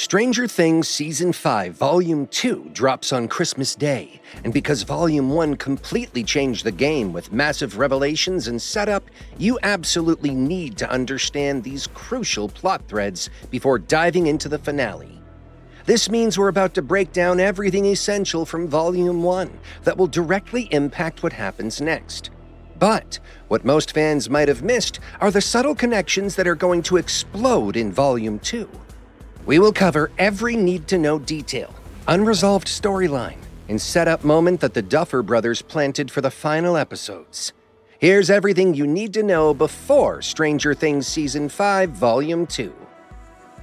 Stranger Things Season 5, Volume 2 drops on Christmas Day, and because Volume 1 completely changed the game with massive revelations and setup, you absolutely need to understand these crucial plot threads before diving into the finale. This means we're about to break down everything essential from Volume 1 that will directly impact what happens next. But what most fans might have missed are the subtle connections that are going to explode in Volume 2. We will cover every need-to-know detail, unresolved storyline, and setup moment that the Duffer Brothers planted for the final episodes. Here's everything you need to know before Stranger Things Season 5, Volume 2.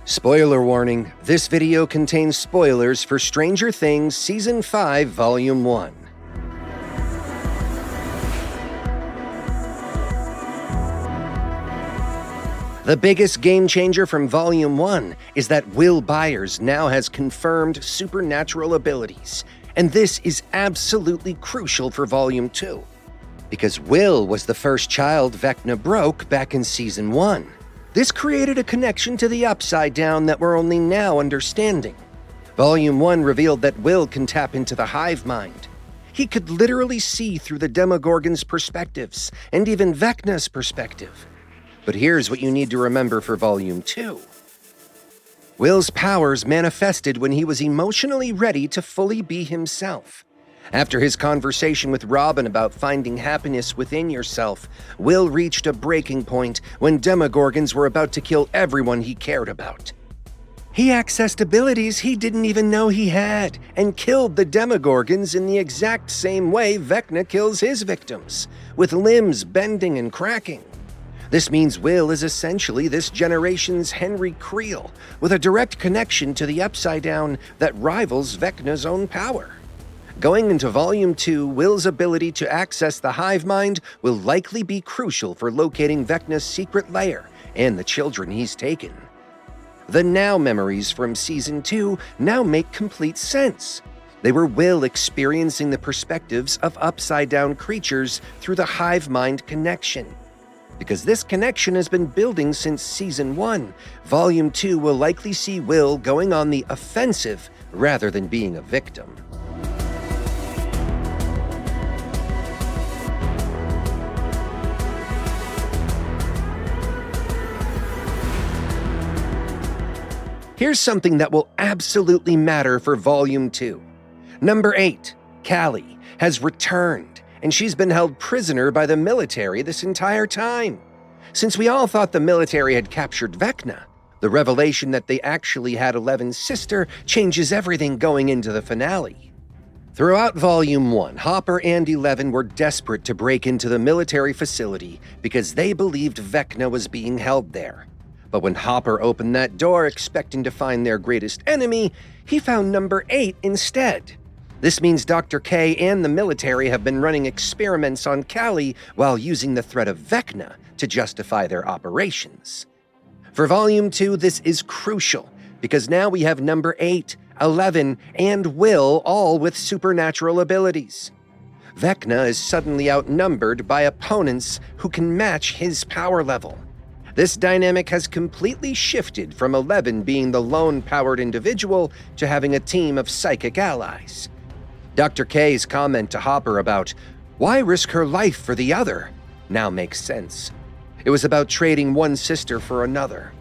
Spoiler warning, this video contains spoilers for Stranger Things Season 5, Volume 1. The biggest game changer from Volume 1 is that Will Byers now has confirmed supernatural abilities, and this is absolutely crucial for Volume 2. Because Will was the first child Vecna broke back in Season 1. This created a connection to the Upside Down that we're only now understanding. Volume 1 revealed that Will can tap into the hive mind. He could literally see through the Demogorgon's perspectives, and even Vecna's perspective. But here's what you need to remember for Volume 2. Will's powers manifested when he was emotionally ready to fully be himself. After his conversation with Robin about finding happiness within yourself, Will reached a breaking point when Demogorgons were about to kill everyone he cared about. He accessed abilities he didn't even know he had, and killed the Demogorgons in the exact same way Vecna kills his victims, with limbs bending and cracking. This means Will is essentially this generation's Henry Creel, with a direct connection to the Upside Down that rivals Vecna's own power. Going into Volume 2, Will's ability to access the hive mind will likely be crucial for locating Vecna's secret lair and the children he's taken. The now memories from Season 2 now make complete sense. They were Will experiencing the perspectives of Upside Down creatures through the hive mind connection. Because this connection has been building since Season 1, Volume 2 will likely see Will going on the offensive rather than being a victim. Here's something that will absolutely matter for Volume 2. Number 8, Callie, has returned, and she's been held prisoner by the military this entire time. Since we all thought the military had captured Vecna, the revelation that they actually had Eleven's sister changes everything going into the finale. Throughout Volume 1, Hopper and Eleven were desperate to break into the military facility because they believed Vecna was being held there. But when Hopper opened that door expecting to find their greatest enemy, he found Number 8 instead. This means Dr. K and the military have been running experiments on Callie while using the threat of Vecna to justify their operations. For Volume 2, this is crucial, because now we have Number 8, 11, and Will all with supernatural abilities. Vecna is suddenly outnumbered by opponents who can match his power level. This dynamic has completely shifted from 11 being the lone-powered individual to having a team of psychic allies. Dr. K's comment to Hopper about, "Why risk her life for the other?" now makes sense. It was about trading one sister for another.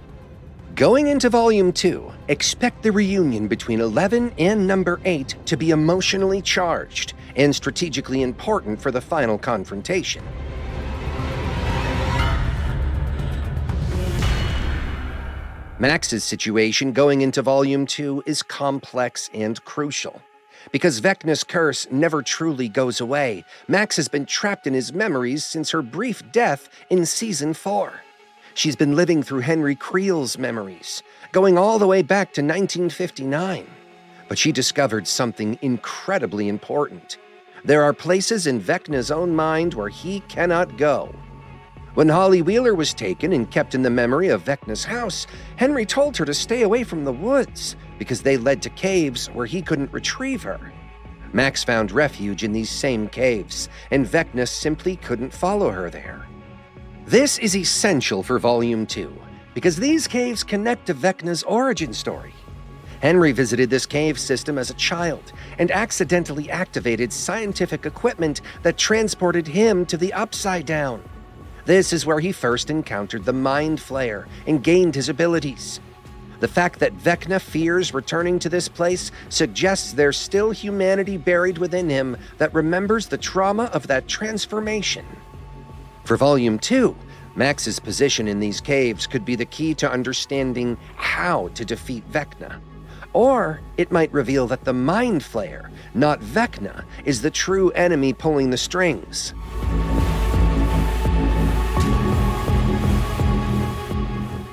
Going into Volume 2, expect the reunion between 11 and Number 8 to be emotionally charged and strategically important for the final confrontation. Max's situation going into Volume 2 is complex and crucial. Because Vecna's curse never truly goes away, Max has been trapped in his memories since her brief death in Season 4. She's been living through Henry Creel's memories, going all the way back to 1959. But she discovered something incredibly important. There are places in Vecna's own mind where he cannot go. When Holly Wheeler was taken and kept in the memory of Vecna's house, Henry told her to stay away from the woods because they led to caves where he couldn't retrieve her. Max found refuge in these same caves, and Vecna simply couldn't follow her there. This is essential for Volume 2 because these caves connect to Vecna's origin story. Henry visited this cave system as a child and accidentally activated scientific equipment that transported him to the Upside Down. This is where he first encountered the Mind Flayer and gained his abilities. The fact that Vecna fears returning to this place suggests there's still humanity buried within him that remembers the trauma of that transformation. For Volume 2, Max's position in these caves could be the key to understanding how to defeat Vecna. Or it might reveal that the Mind Flayer, not Vecna, is the true enemy pulling the strings.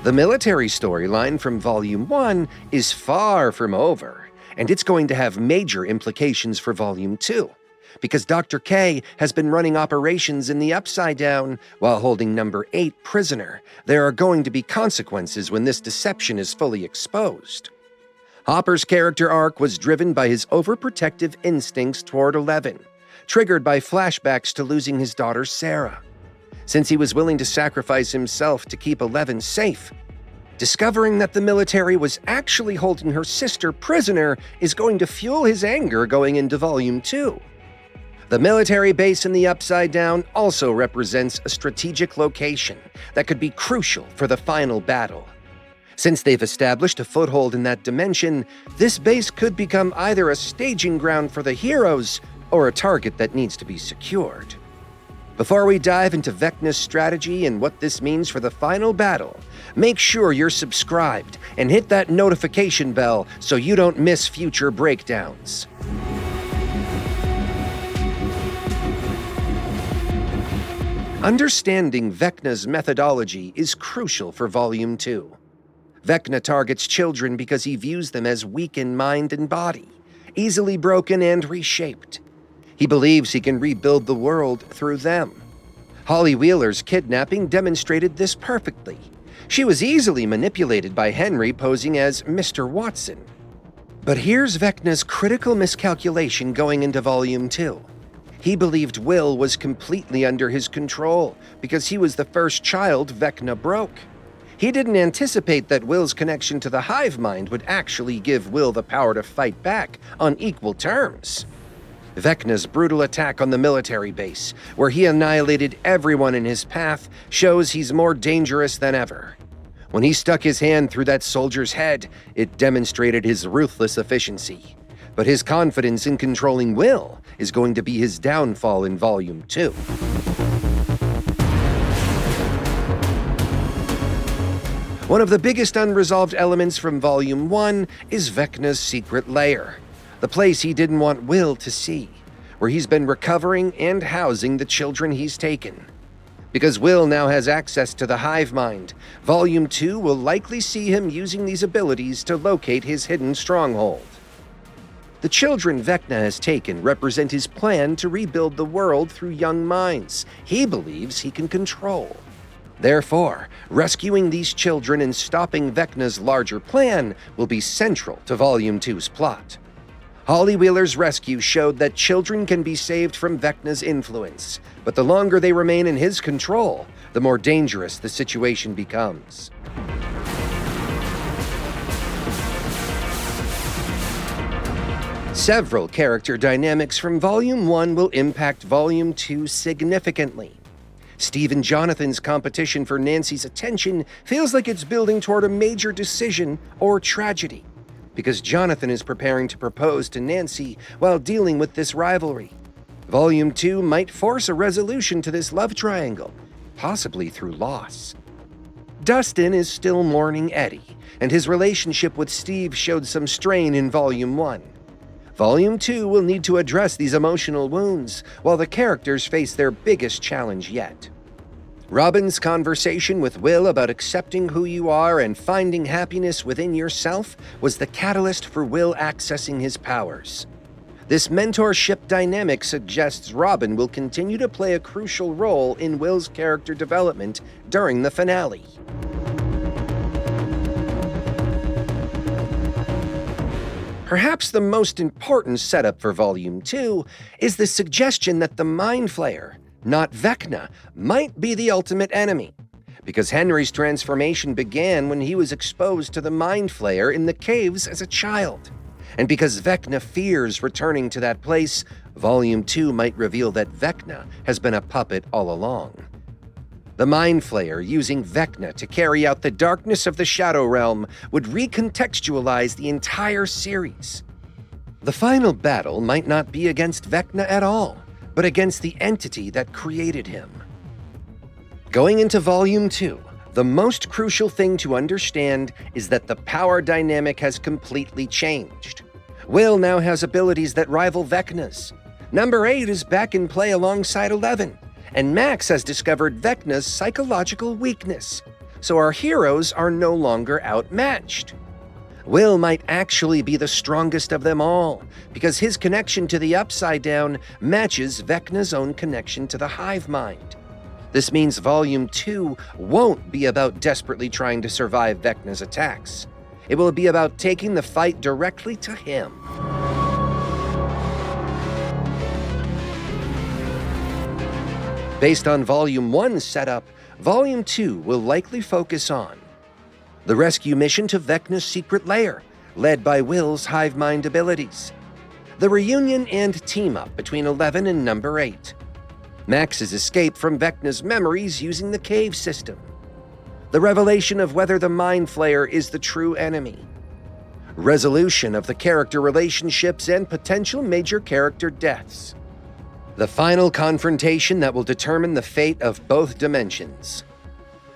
The military storyline from Volume 1 is far from over, and it's going to have major implications for Volume 2, because Dr. K has been running operations in the Upside Down while holding Number 8 prisoner. There are going to be consequences when this deception is fully exposed. Hopper's character arc was driven by his overprotective instincts toward Eleven, triggered by flashbacks to losing his daughter Sarah. Since he was willing to sacrifice himself to keep Eleven safe, discovering that the military was actually holding her sister prisoner is going to fuel his anger going into Volume 2. The military base in the Upside Down also represents a strategic location that could be crucial for the final battle. Since they've established a foothold in that dimension, this base could become either a staging ground for the heroes or a target that needs to be secured. Before we dive into Vecna's strategy and what this means for the final battle, make sure you're subscribed and hit that notification bell so you don't miss future breakdowns. Understanding Vecna's methodology is crucial for Volume 2. Vecna targets children because he views them as weak in mind and body, easily broken and reshaped. He believes he can rebuild the world through them. Holly Wheeler's kidnapping demonstrated this perfectly. She was easily manipulated by Henry posing as Mr. Watson. But here's Vecna's critical miscalculation going into Volume 2. He believed Will was completely under his control because he was the first child Vecna broke. He didn't anticipate that Will's connection to the hive mind would actually give Will the power to fight back on equal terms. Vecna's brutal attack on the military base, where he annihilated everyone in his path, shows he's more dangerous than ever. When he stuck his hand through that soldier's head, it demonstrated his ruthless efficiency. But his confidence in controlling Will is going to be his downfall in Volume 2. One of the biggest unresolved elements from Volume 1 is Vecna's secret lair, the place he didn't want Will to see, where he's been recovering and housing the children he's taken. Because Will now has access to the hive mind, Volume 2 will likely see him using these abilities to locate his hidden stronghold. The children Vecna has taken represent his plan to rebuild the world through young minds he believes he can control. Therefore, rescuing these children and stopping Vecna's larger plan will be central to Volume 2's plot. Holly Wheeler's rescue showed that children can be saved from Vecna's influence, but the longer they remain in his control, the more dangerous the situation becomes. Several character dynamics from Volume 1 will impact Volume 2 significantly. Steve and Jonathan's competition for Nancy's attention feels like it's building toward a major decision or tragedy, because Jonathan is preparing to propose to Nancy while dealing with this rivalry. Volume 2 might force a resolution to this love triangle, possibly through loss. Dustin is still mourning Eddie, and his relationship with Steve showed some strain in Volume 1. Volume 2 will need to address these emotional wounds, while the characters face their biggest challenge yet. Robin's conversation with Will about accepting who you are and finding happiness within yourself was the catalyst for Will accessing his powers. This mentorship dynamic suggests Robin will continue to play a crucial role in Will's character development during the finale. Perhaps the most important setup for Volume 2 is the suggestion that the Mind Flayer, not Vecna, might be the ultimate enemy. because Henry's transformation began when he was exposed to the Mind Flayer in the caves as a child. And because Vecna fears returning to that place, Volume 2 might reveal that Vecna has been a puppet all along. The Mind Flayer, using Vecna to carry out the darkness of the Shadow Realm, would recontextualize the entire series. The final battle might not be against Vecna at all, but against the entity that created him. Going into Volume 2, the most crucial thing to understand is that the power dynamic has completely changed. Will now has abilities that rival Vecna's. Number 8 is back in play alongside 11, and Max has discovered Vecna's psychological weakness, so our heroes are no longer outmatched. Will might actually be the strongest of them all, because his connection to the Upside Down matches Vecna's own connection to the Hive Mind. This means Volume 2 won't be about desperately trying to survive Vecna's attacks. It will be about taking the fight directly to him. Based on Volume 1's setup, Volume 2 will likely focus on the rescue mission to Vecna's secret lair, led by Will's hive mind abilities, the reunion and team-up between 11 and Number 8, Max's escape from Vecna's memories using the cave system, the revelation of whether the Mind Flayer is the true enemy, resolution of the character relationships and potential major character deaths, the final confrontation that will determine the fate of both dimensions.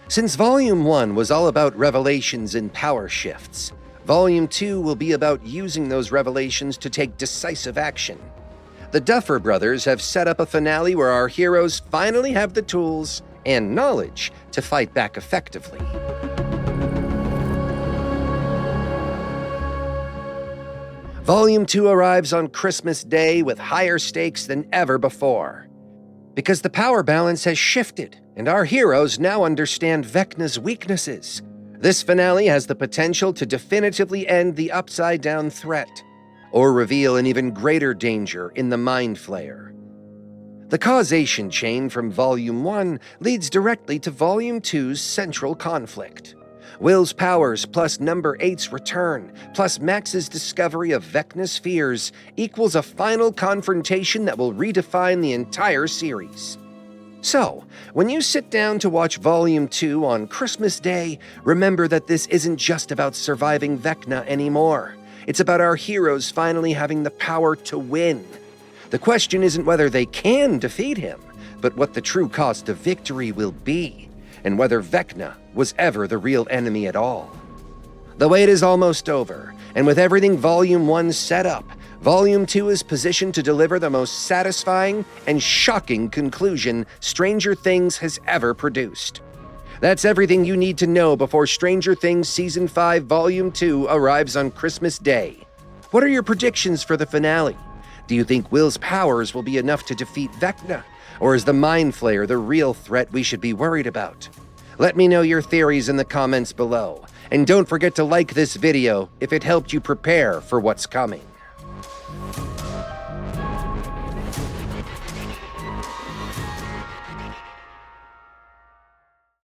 Since Volume 1 was all about revelations and power shifts, Volume 2 will be about using those revelations to take decisive action. The Duffer Brothers have set up a finale where our heroes finally have the tools and knowledge to fight back effectively. Volume 2 arrives on Christmas Day with higher stakes than ever before. Because the power balance has shifted, and our heroes now understand Vecna's weaknesses. This finale has the potential to definitively end the Upside Down threat, or reveal an even greater danger in the Mind Flayer. The causation chain from Volume 1 leads directly to Volume 2's central conflict. Will's powers plus Number 8's return, plus Max's discovery of Vecna's fears, equals a final confrontation that will redefine the entire series. So, when you sit down to watch Volume 2 on Christmas Day, remember that this isn't just about surviving Vecna anymore. It's about our heroes finally having the power to win. The question isn't whether they can defeat him, but what the true cost of victory will be, and whether Vecna was ever the real enemy at all. The wait is almost over, and with everything Volume 1 set up, Volume 2 is positioned to deliver the most satisfying and shocking conclusion Stranger Things has ever produced. That's everything you need to know before Stranger Things Season 5 Volume 2 arrives on Christmas Day. What are your predictions for the finale? Do you think Will's powers will be enough to defeat Vecna? Or is the Mind Flayer the real threat we should be worried about? Let me know your theories in the comments below. And don't forget to like this video if it helped you prepare for what's coming.